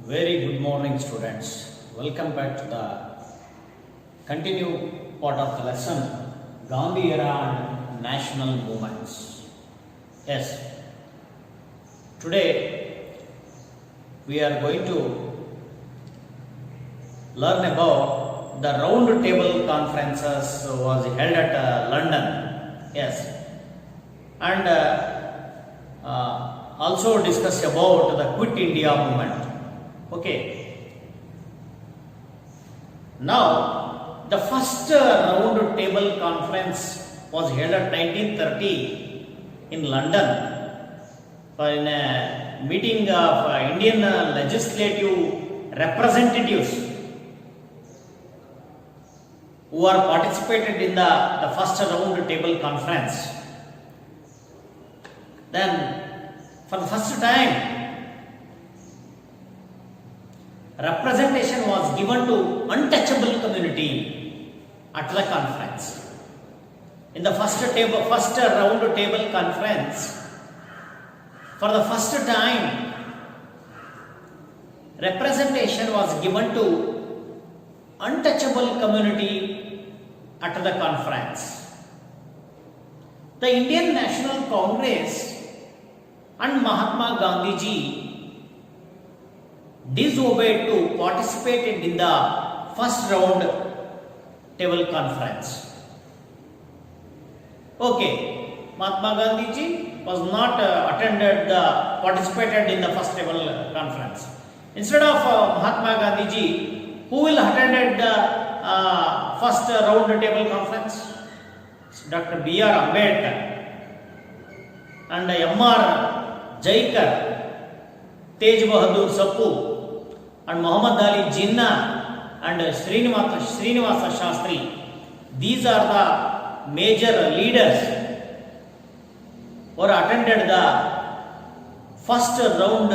Very good morning, students. Welcome back to the continue part of the lesson, Gandhi era and national movements. Yes, today we are going to learn about the round table conferences was held at London. Yes, and also discuss about the Quit India movement. Okay. Now, the first round table conference was held at 1930 in London for a meeting of Indian legislative representatives who are participated in the first round table conference. Then, for the first time, representation was given to untouchable community at the conference. In the first round table conference, for the first time, representation was given to untouchable community at the conference. The Indian National Congress and Mahatma Gandhi ji disobeyed to participate in the first round table conference. Okay, Mahatma Gandhi ji was not participated in the first table conference. Instead of Mahatma Gandhi ji, who will attended the first round table conference? Dr. B.R. Ambedkar and M.R. Jaikar, Tej Bahadur Sappu, and Muhammad Ali Jinnah and Srinivasa Shastri. These are the major leaders who attended the first round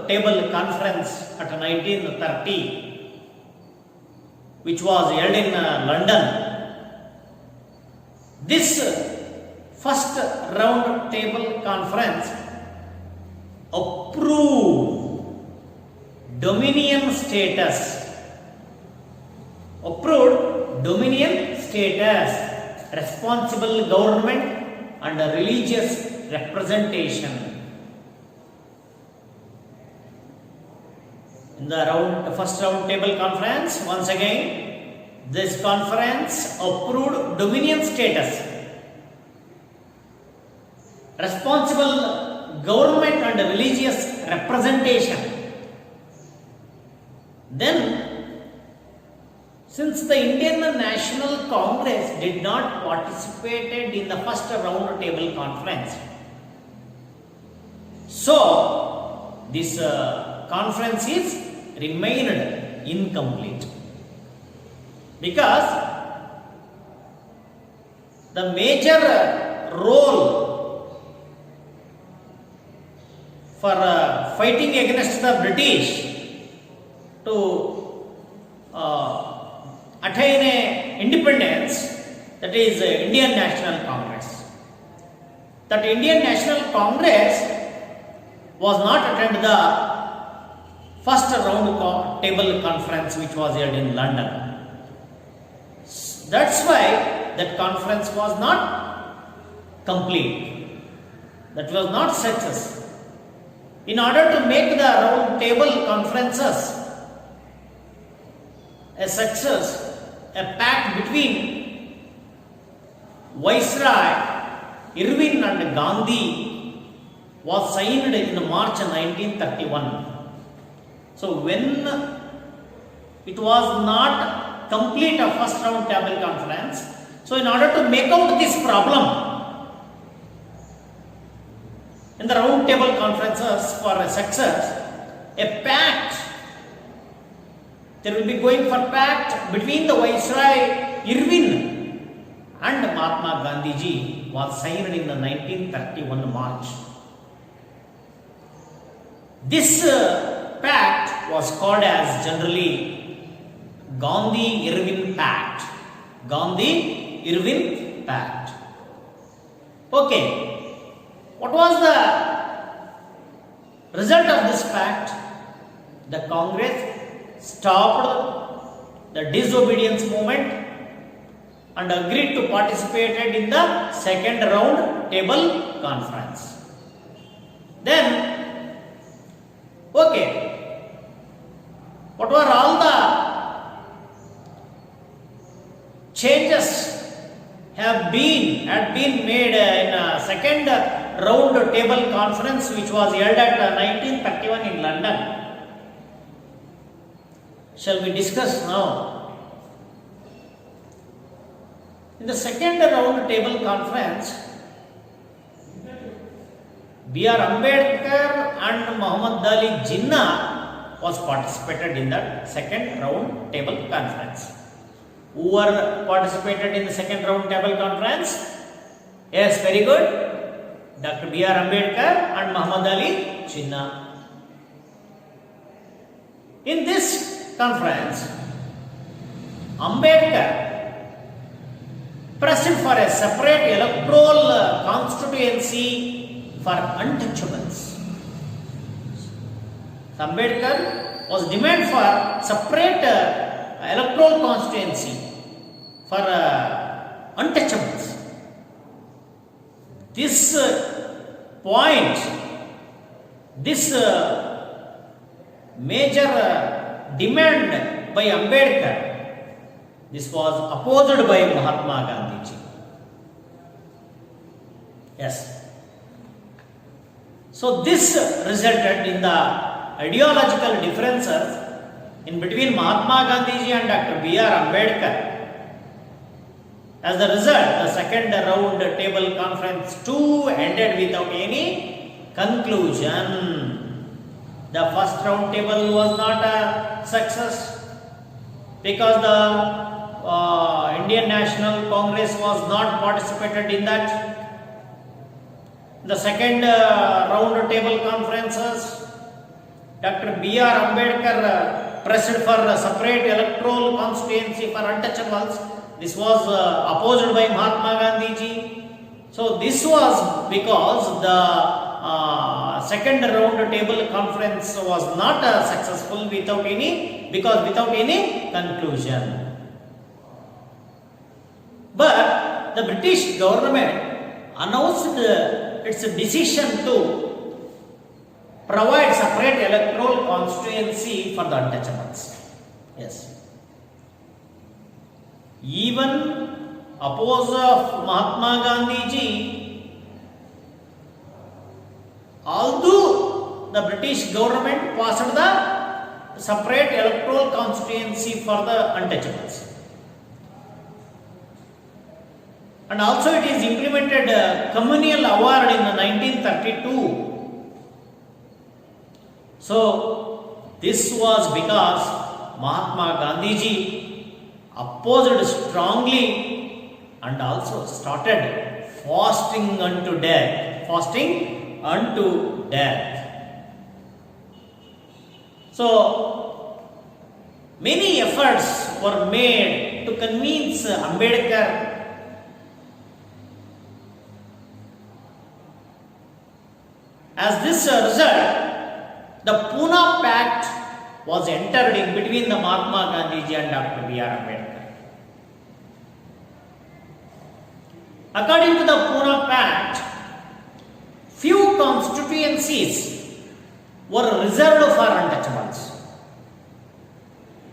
table conference at 1930, which was held in London. This first round table conference approved Dominion status, responsible government and religious representation. In the first round table conference, once again, this conference approved Dominion status, responsible government and religious representation. Then, since the Indian National Congress did not participate in the first round table conference, so this conference is remained incomplete, because the major role for fighting against the British to attain independence, that is Indian National Congress. That Indian National Congress was not attended the first round table conference which was held in London. That's why that conference was not complete. That was not success. In order to make the round table conferences a success, a pact between Viceroy Irwin and Gandhi was signed in March 1931. So when it was not complete a first round table conference, so in order to make out this problem in the round table conferences for a success, a pact, there will be going for pact between the Viceroy Irwin and Mahatma Gandhi ji was signed in the 1931 March. This pact was called as generally Gandhi-Irwin Pact. Gandhi-Irwin Pact. Okay. What was the result of this pact? the Congress stopped the disobedience movement and agreed to participate in the second round table conference. Then, okay, what were all the changes had been made in a second round table conference which was held at 1931 in London? Shall we discuss now? In the second round table conference, B.R. Ambedkar and Muhammad Ali Jinnah was participated in that second round table conference. Who were participated in the second round table conference? Yes, very good. Dr. B.R. Ambedkar and Muhammad Ali Jinnah. In this conference, Ambedkar pressed for a separate electoral constituency for untouchables. Ambedkar was demand for separate electoral constituency for untouchables. This point, this major demand by Ambedkar, this was opposed by Mahatma Gandhi ji. Yes. So this resulted in the ideological differences in between Mahatma Gandhi ji and Dr. B.R. Ambedkar. As a result, the second round table conference too ended without any conclusion. The first round table was not a success because the Indian National Congress was not participated in that. The second round table conferences, Dr. B.R. Ambedkar pressed for a separate electoral constituency for untouchables. This was opposed by Mahatma Gandhi ji. So this was because the second round table conference was not successful without any conclusion. But the British government announced its decision to provide separate electoral constituency for the untouchables. Yes. Even opposed of Mahatma Gandhi ji, although the British government passed the separate electoral constituency for the untouchables. And also it is implemented communal award in 1932. So this was because Mahatma Gandhi ji opposed strongly and also started fasting unto death. So many efforts were made to convince Ambedkar as this result. The Pune Pact was entered in between the Mahatma Gandhi ji and Dr. B.R. Ambedkar. According to the Pune Pact, few constituencies were reserved for untouchables.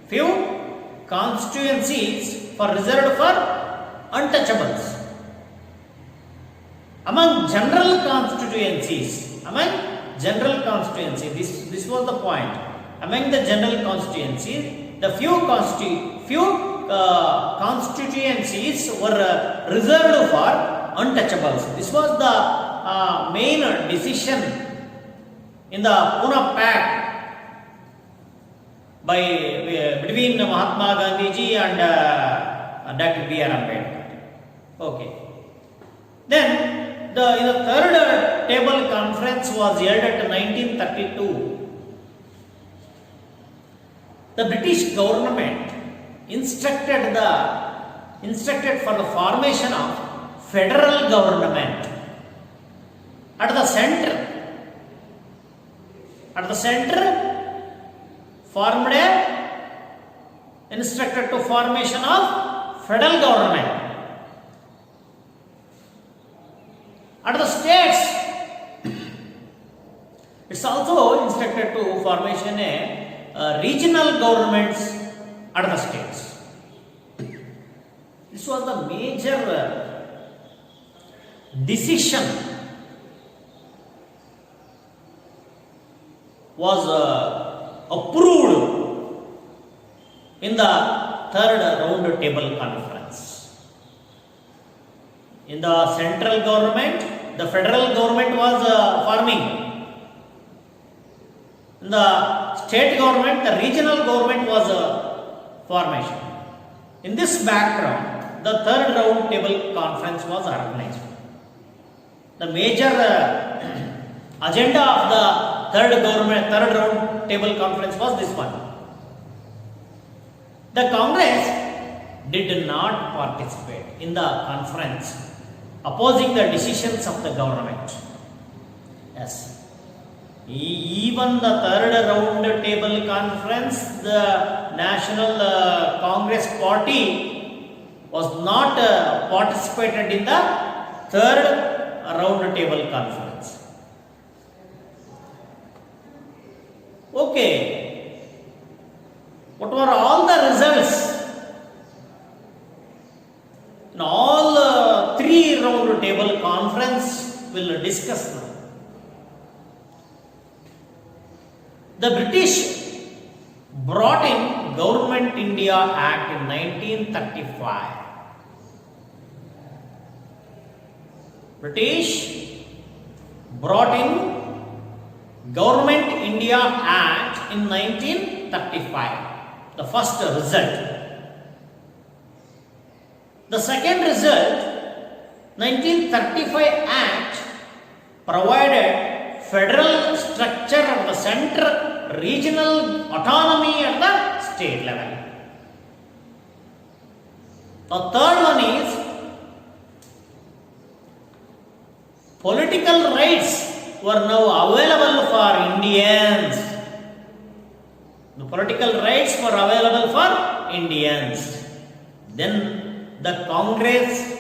Few constituencies were reserved for untouchables. Among general constituencies, this was the point. Among the general constituencies, the few constituencies were reserved for untouchables. This was the main decision in the Pune Pact between Mahatma Gandhi ji and Dr. B.R. Ambedkar. Okay. Then in the third table conference was held at 1932. The British government instructed for the formation of federal government. At the center, formed a instructed to formation of federal government. At the states, it's also instructed to formation a regional governments at the states. This was the major decision was approved in the third round table conference. In the central government, the federal government was forming. In the state government, the regional government was formation. In this background, the third round table conference was organized. The major agenda of the third round table conference was this one. The Congress did not participate in the conference, opposing the decisions of the government. Yes. Even the third round table conference, the National Congress Party was not participated in the third round table conference. Okay, what were all the results in all three round table conference? We'll discuss now. The British brought in Government India Act in 1935. British brought in Government India Act in 1935. The first result. The second result, 1935 Act provided federal structure of the center, regional autonomy at the state level. The third one is political rights were now available for Indians. The political rights were available for Indians. Then the Congress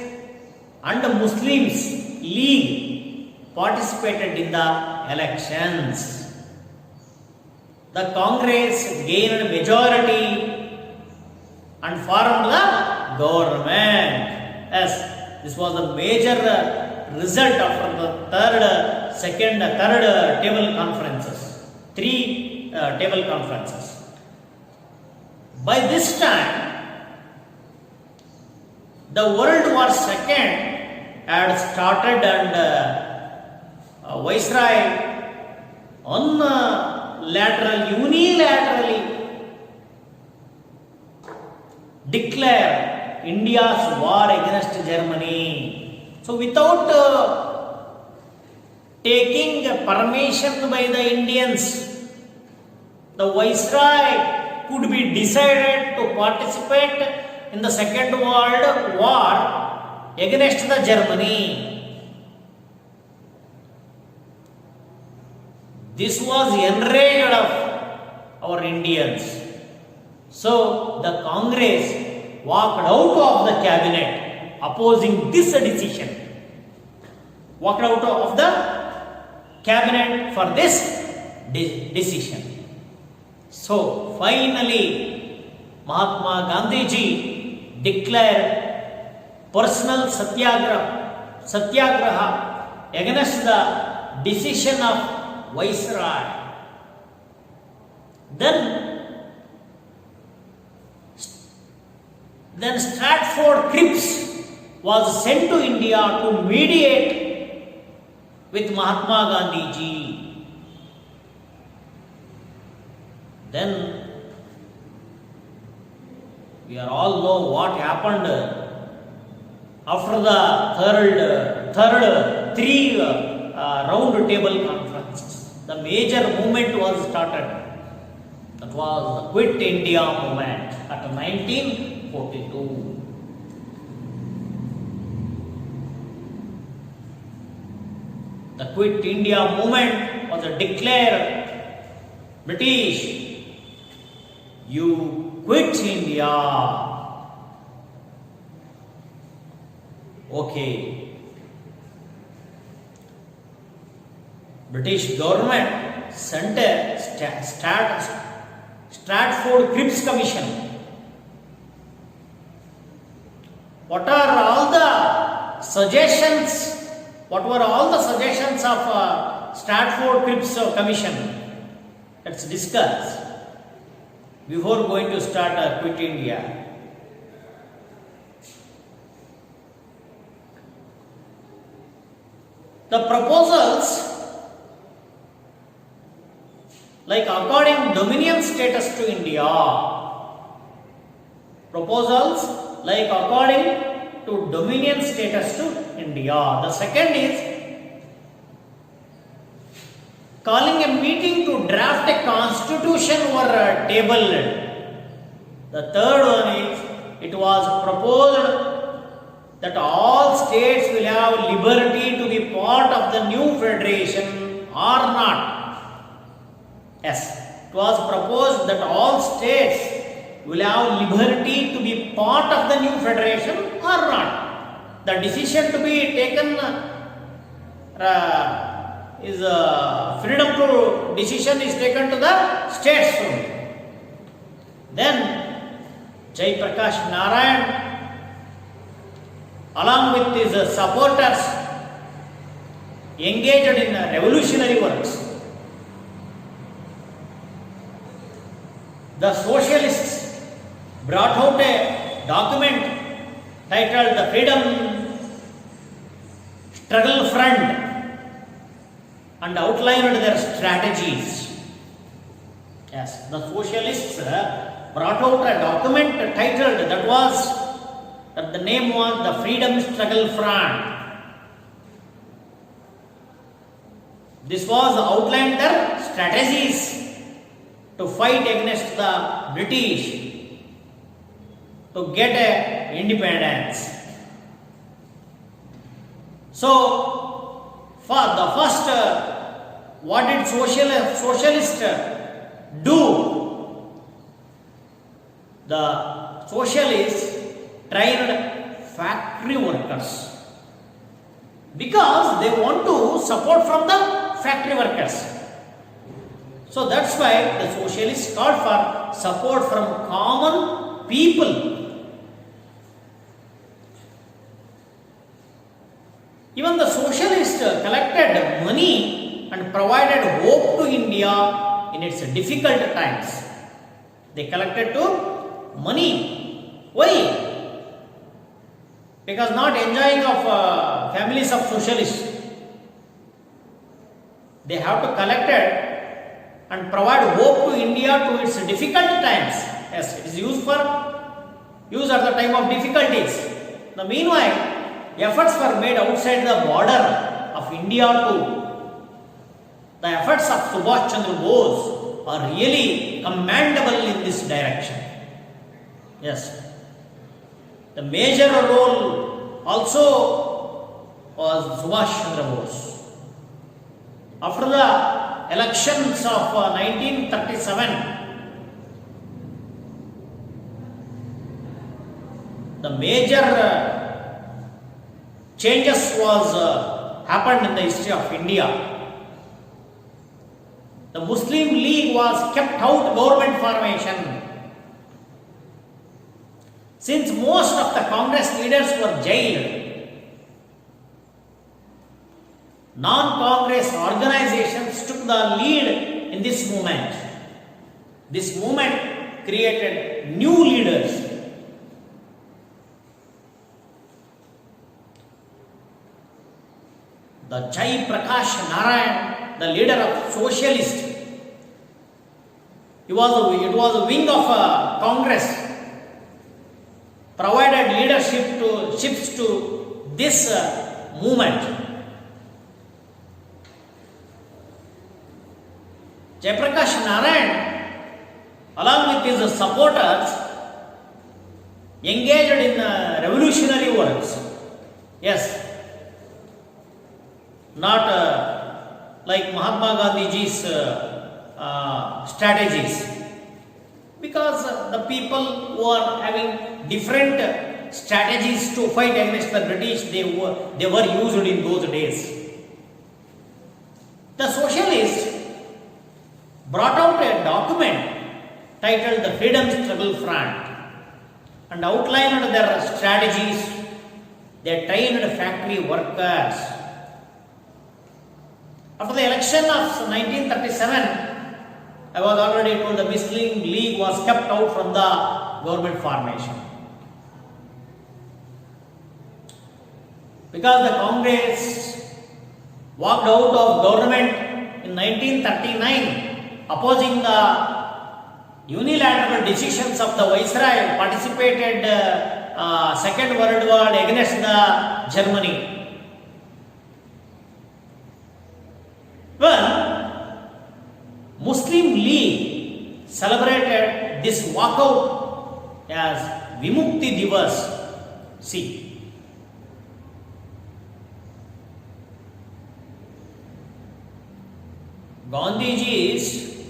and the Muslims League participated in the elections. The Congress gained majority and formed the government. Yes, this was the major result of the third table conferences. Three table conferences. By this time, the World War II had started and Viceroy unilaterally declared India's war against Germany. So without taking permission by the Indians, the Viceroy could be decided to participate in the Second World War against the Germany. This was enraged of our Indians. So the Congress walked out of the cabinet opposing this decision. Walked out of the cabinet for this decision. So finally, Mahatma Gandhiji declared personal satyagraha against the decision of Viceroy. Then Stratford Cripps was sent to India to mediate with Mahatma Gandhiji. Then we all know what happened after the third three round table conferences. The major movement was started. That was the Quit India movement at 1942. The Quit India movement was declared British you quit India. Okay. British government sent a Stratford Cripps Commission. What are all the suggestions? What were all the suggestions of Stratford Cripps Commission? Let's discuss before going to start Quit India. The proposals like according dominion status to India. Proposals like according to dominion status to India. The second is calling a meeting to draft a constitution were tabled. The third one is it was proposed that all states will have liberty to be part of the new federation or not. Yes, it was proposed that all states will have liberty to be part of the new federation or not. The decision to be taken is freedom to decision is taken to the states only. Then Jai Prakash Narayan along with his supporters engaged in revolutionary works. The socialists brought out a document titled the Freedom Struggle Front and outlined their strategies. Yes, the socialists brought out a document titled that the name was the Freedom Struggle Front. This was outlined their strategies to fight against the British to get a independence. So, for the first, what did socialists do? The socialists trained factory workers because they want to support from the factory workers. So that's why the socialists called for support from common people. Even the socialists collected money and provided hope to India in its difficult times. They collected money. Why? Because not enjoying of families of socialists. They have to collect it and provide hope to India to its difficult times. Yes, it is used at the time of difficulties. Now, meanwhile, efforts were made outside the border of India too. The efforts of Subhash Chandra Bose are really commendable in this direction. Yes. The major role also was Subhash Chandra Bose. After the elections of 1937, the major changes happened in the history of India. The Muslim League was kept out government formation. Since most of the Congress leaders were jailed, non-Congress organizations took the lead in this movement. This movement created new leaders. The Jai Prakash Narayan, the leader of socialists, it was a wing of Congress, provided leaderships to this movement. Jayaprakash Narayan, along with his supporters, engaged in revolutionary works. Yes, not like Mahatma Gandhiji's strategies. because the people who are having different strategies to fight against the British, they were used in those days. The socialists brought out a document titled the Freedom Struggle Front and outlined their strategies. They trained factory workers. After the election of 1937, I was already told the Muslim League was kept out from the government formation. Because the Congress walked out of government in 1939, opposing the unilateral decisions of the Viceroy, participated Second World War against the Germany. Well, Muslim League celebrated this walkout as Vimukti Divas. See, Gandhiji's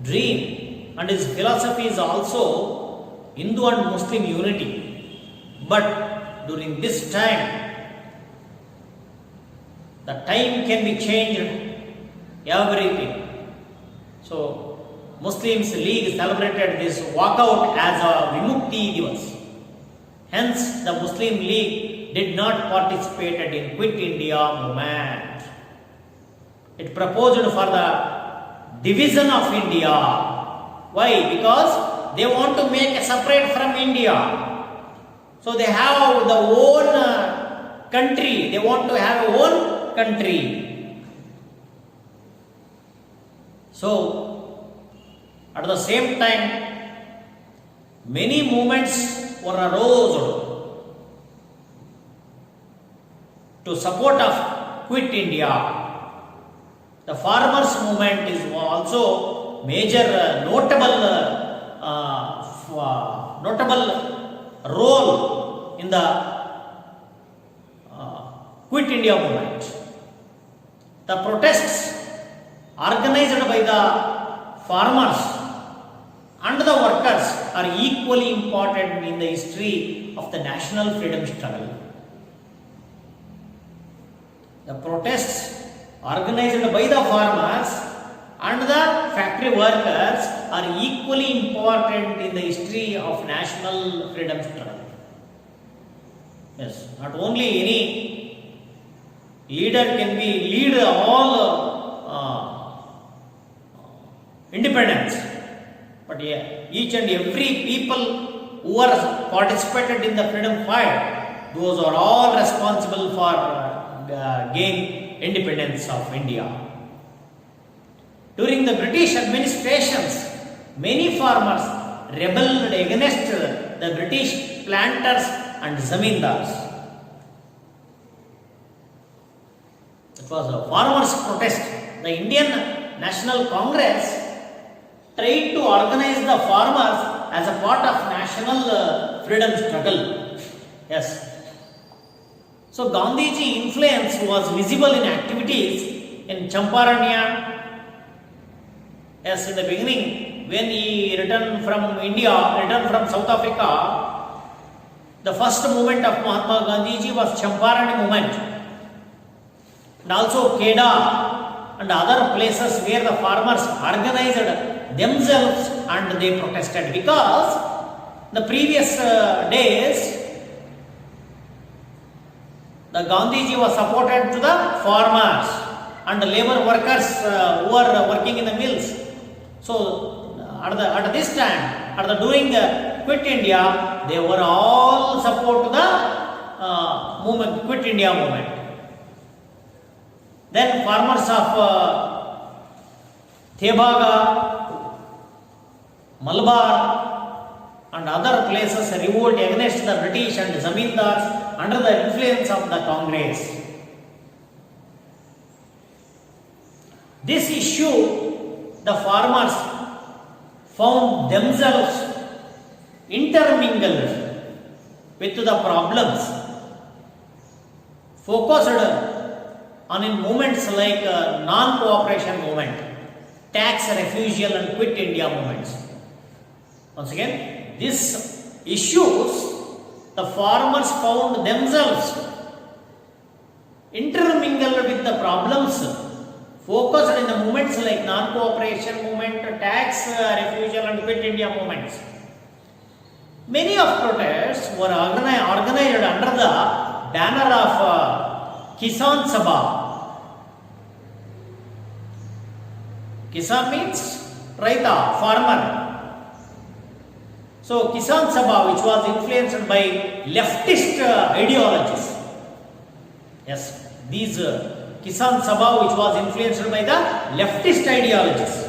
dream and his philosophy is also Hindu and Muslim unity. But during this time, the time can be changed, everything. So, Muslims League celebrated this walkout as a Vimukti Divas. Hence, the Muslim League did not participate in Quit India movement. It proposed for the division of India. Why? Because they want to make a separate from India. So they have the own country. They want to have a own country. So at the same time, many movements were arose to support of Quit India. The farmers movement is also major notable role in the Quit India movement. The protests organized by the farmers and the workers are equally important in the history of the national freedom struggle. The protests organized by the farmers and the factory workers are equally important in the history of national freedom struggle. Yes, not only any leader can lead all independence, but each and every people who are participated in the freedom fight, those are all responsible for gain independence of India. During the British administrations, many farmers rebelled against the British planters and zamindars. It was a farmers' protest. The Indian National Congress tried to organize the farmers as a part of national freedom struggle. Yes. So Gandhiji influence was visible in activities in Champaranya. Yes, in the beginning, when he returned from South Africa, the first movement of Mahatma Gandhiji was Champaran movement. And also Keda and other places where the farmers organized themselves and they protested, because the previous days the Gandhiji was supported to the farmers and the labor workers who are working in the mills. So at this time, during the Quit India, they were all support to the movement, Quit India movement. Then farmers of Tebaga, Malabar and other places revolt against the British and zamindars under the influence of the Congress. This issue, the farmers found themselves intermingled with the problems, focused on in movements like non-cooperation movement, tax refusal and Quit India movements. Once again, these issues, the farmers found themselves intermingled with the problems focused in the movements like non-cooperation movement, tax refusal and quit India movements. Many of protests were organized under the banner of Kisan Sabha. Kisan means Raita, farmer. So Kisan Sabha, which was influenced by leftist ideologies. Yes, these Kisan Sabha, which was influenced by the leftist ideologies.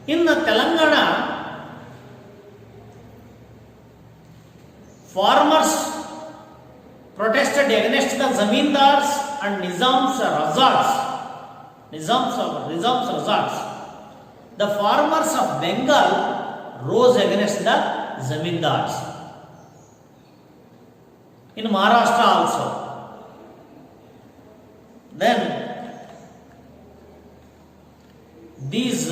In Telangana, farmers protested against the zamindars and Nizam's resorts. The farmers of Bengal rose against the zamindars. In Maharashtra also. Then these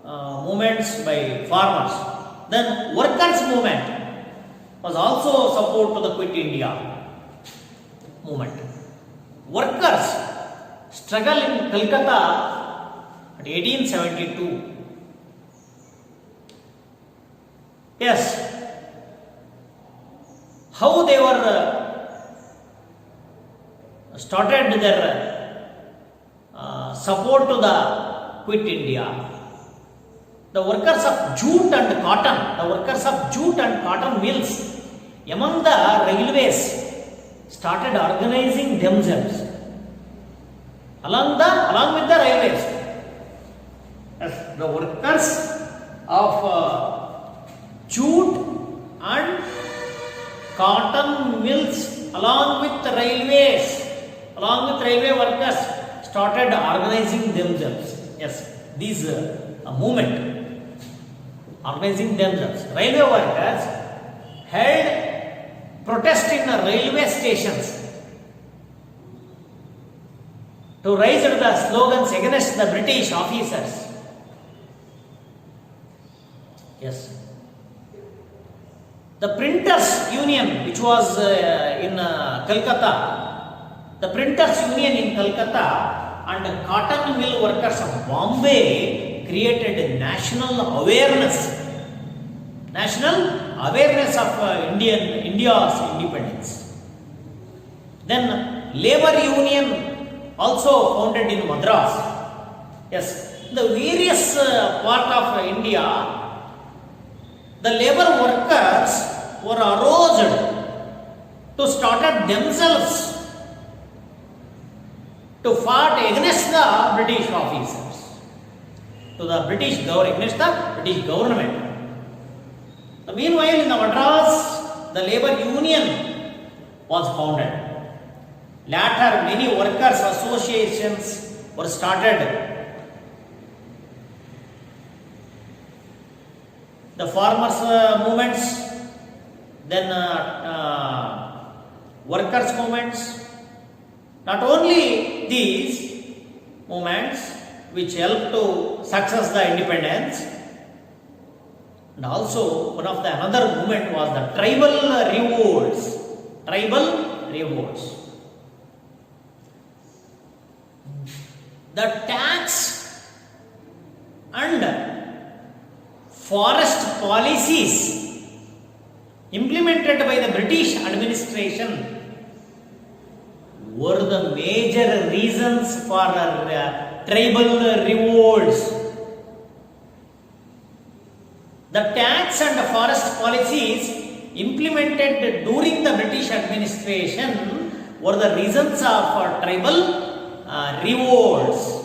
movements by farmers. Then workers' movement was also support to the Quit India movement. Workers struggle in Calcutta at 1872. Yes, how they were started their support to the Quit India. The workers of jute and cotton mills among the railways started organizing themselves along with the railways. Yes, the workers of jute and cotton mills along with railway workers started organizing themselves. Yes, these movement. Organizing themselves. Railway workers held protest in the railway stations to raise the slogans against the British officers. Yes. The Printers Union, which was in Calcutta, and cotton mill workers of Bombay created national awareness of India's independence. Then labor union also founded in Madras. Yes, the various part of India, the labor workers were aroused to start themselves to fight against the British officers, against the British government. Meanwhile, in the Madras, the labor union was founded. Later, many workers' associations were started. The farmers' movements, then workers' movements. Not only these movements which helped to success the independence, and also one of the another movement was the tribal revolts. The tax and forest policies implemented by the British administration were the major reasons for tribal revolts. The tax and forest policies implemented during the British administration were the reasons of tribal revolts.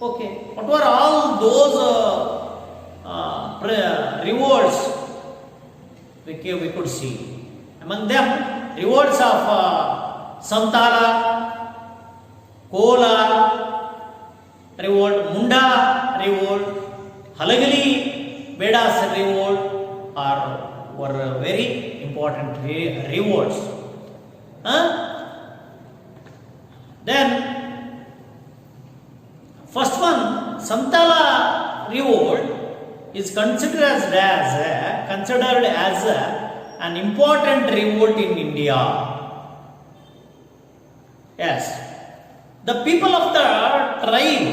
Okay, what were all those revolts we could see? Among them, revolts of Santala, Kola revolt, Munda revolt, Halagali Bedas revolt were very important revolts. Then is considered as an important revolt in India. Yes, the people of the tribe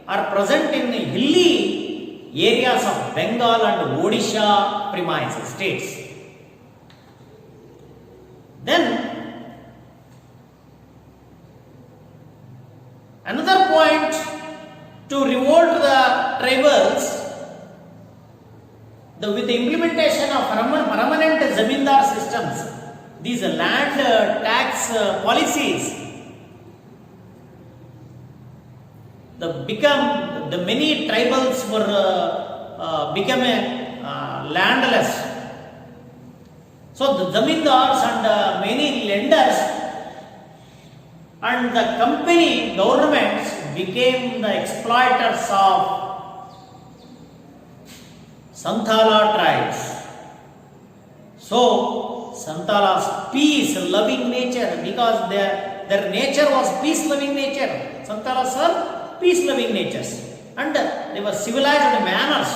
are present in hilly areas of Bengal and Odisha premises states. Then another point to revolt the tribals, with the implementation of permanent zamindar systems, these land tax policies, the many tribals were become landless. So the zamindars and many lenders and the company governments became the exploiters of Santala tribes. So Santala's peace-loving nature, because their nature was peace-loving nature. Santalas are peace-loving natures, and they were civilized manners.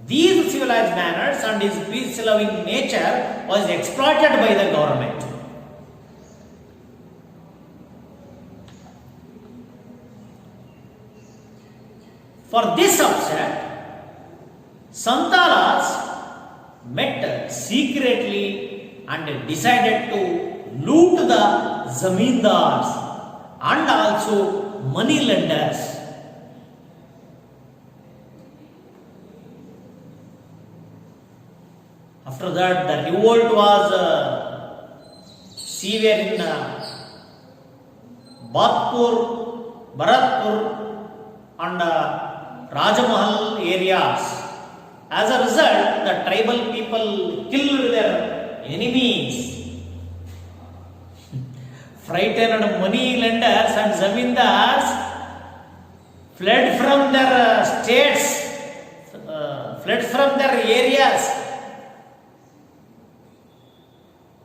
These civilized manners and his peace-loving nature was exploited by the government. For this upset, Santalas met secretly and decided to loot the zamindars and also money lenders. After that, the revolt was severe in Bharatpur and Rajamahal areas. As a result, the tribal people killed their enemies. Frightened money lenders and zamindars fled from their states, fled from their areas.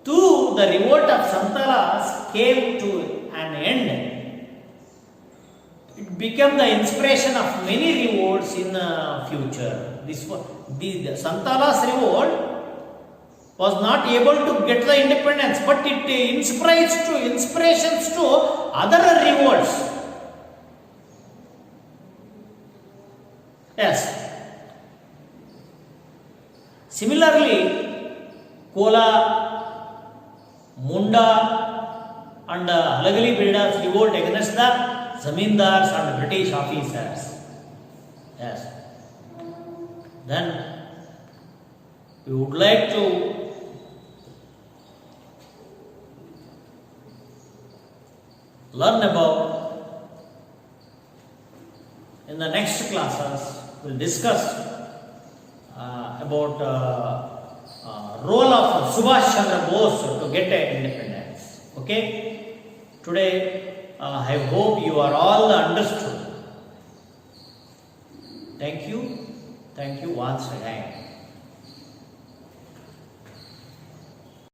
The revolt of Santalas came to an end. It became the inspiration of many revolts in the future. The Santalas revolt was not able to get the independence, but it inspirations to other revolts. Yes. Similarly, Kola, Munda and Halagali builders revolt against the zamindars and British officers. Yes. Then we would like to learn about, in the next classes, we'll discuss about role of Subhash Chandra Bose to get independence. Okay? Today, I hope you are all understood. Thank you once again.